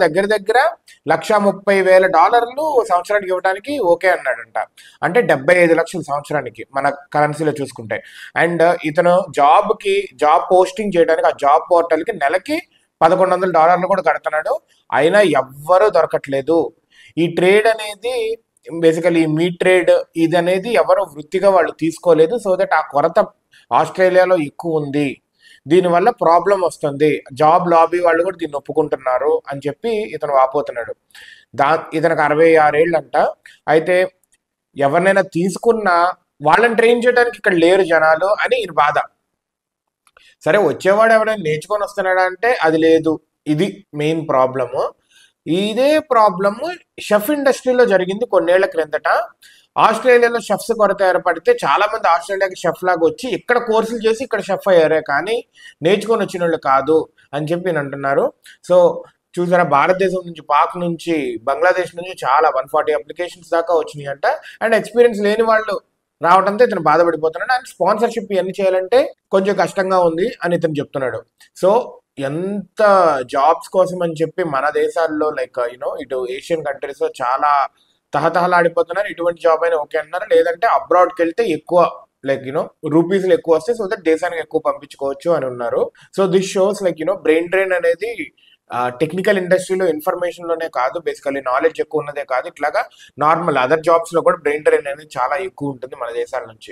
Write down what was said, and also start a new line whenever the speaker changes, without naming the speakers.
దగ్గర దగ్గర $130,000 సంవత్సరానికి ఇవ్వడానికి ఓకే అన్నాడంట. అంటే 75 లక్షలు సంవత్సరానికి మన కరెన్సీలో చూసుకుంటే. అండ్ ఇతను జాబ్ పోస్టింగ్ చేయడానికి ఆ జాబ్ పోర్టల్కి నెలకి $1,100 కూడా కడుతున్నాడు. అయినా ఎవ్వరూ దొరకట్లేదు. ఈ ట్రేడ్ అనేది బేసికలీ మీట్ ట్రేడ్ ఇది అనేది ఎవరు వృత్తిగా వాళ్ళు తీసుకోలేదు. సో దట్ ఆ కొరత ఆస్ట్రేలియాలో ఎక్కువ ఉంది, దీనివల్ల ప్రాబ్లం వస్తుంది, జాబ్ లాబీ వాళ్ళు కూడా దీన్ని ఒప్పుకుంటున్నారు అని చెప్పి ఇతను వాపోతున్నాడు. ఇతనికి 66 ఏళ్ళంట. అయితే ఎవరినైనా తీసుకున్నా వాళ్ళని ట్రైన్ చేయడానికి ఇక్కడ లేరు జనాలు అని ఈయన బాధ. సరే వచ్చేవాడు ఎవరైనా నేర్చుకొని వస్తున్నాడా అంటే అది లేదు. ఇది మెయిన్ ప్రాబ్లము. ఇదే ప్రాబ్లము షెఫ్ ఇండస్ట్రీలో జరిగింది కొన్నేళ్ల క్రిందట. ఆస్ట్రేలియాలో షెఫ్స్ కొరత ఏర్పడితే చాలా మంది ఆస్ట్రేలియాకి షెఫ్ లాగా వచ్చి ఇక్కడ కోర్సులు చేసి ఇక్కడ షెఫ్ అయ్యారే, కానీ నేర్చుకొని వచ్చిన వాళ్ళు కాదు అని చెప్పి నేను అంటున్నారు. సో చూసారా, భారతదేశం నుంచి, పాక్ నుంచి, బంగ్లాదేశ్ నుంచి చాలా 140 అప్లికేషన్స్ దాకా వచ్చినాయి అంట. అండ్ ఎక్స్పీరియన్స్ లేని వాళ్ళు రావడంతో ఇతను బాధపడిపోతున్నాడు. అండ్ స్పాన్సర్షిప్ ఇవన్నీ చేయాలంటే కొంచెం కష్టంగా ఉంది అని ఇతను చెప్తున్నాడు. సో ఎంత జాబ్స్ కోసం అని చెప్పి మన దేశాల్లో లైక్ ఇటు ఏషియన్ కంట్రీస్ లో చాలా తహతహలాడిపోతున్నారు. ఇటువంటి జాబ్ అయినా ఓకే అన్నారు. లేదంటే అబ్రాడ్కి వెళ్తే ఎక్కువ లైక్ రూపీస్లు ఎక్కువ వస్తాయి, సో దట్ దేశానికి ఎక్కువ పంపించుకోవచ్చు అని ఉన్నారు. So this shows like brain drain అనేది టెక్నికల్ ఇండస్ట్రీలో ఇన్ఫర్మేషన్ లోనే కాదు, బేసికలీ నాలెడ్జ్ ఎక్కువ ఉన్నదే కాదు, ఇట్లాగా నార్మల్ అదర్ జాబ్స్ లో కూడా బ్రెయిన్ డ్రైన్ అనేది చాలా ఎక్కువ ఉంటుంది మన దేశాల నుంచి.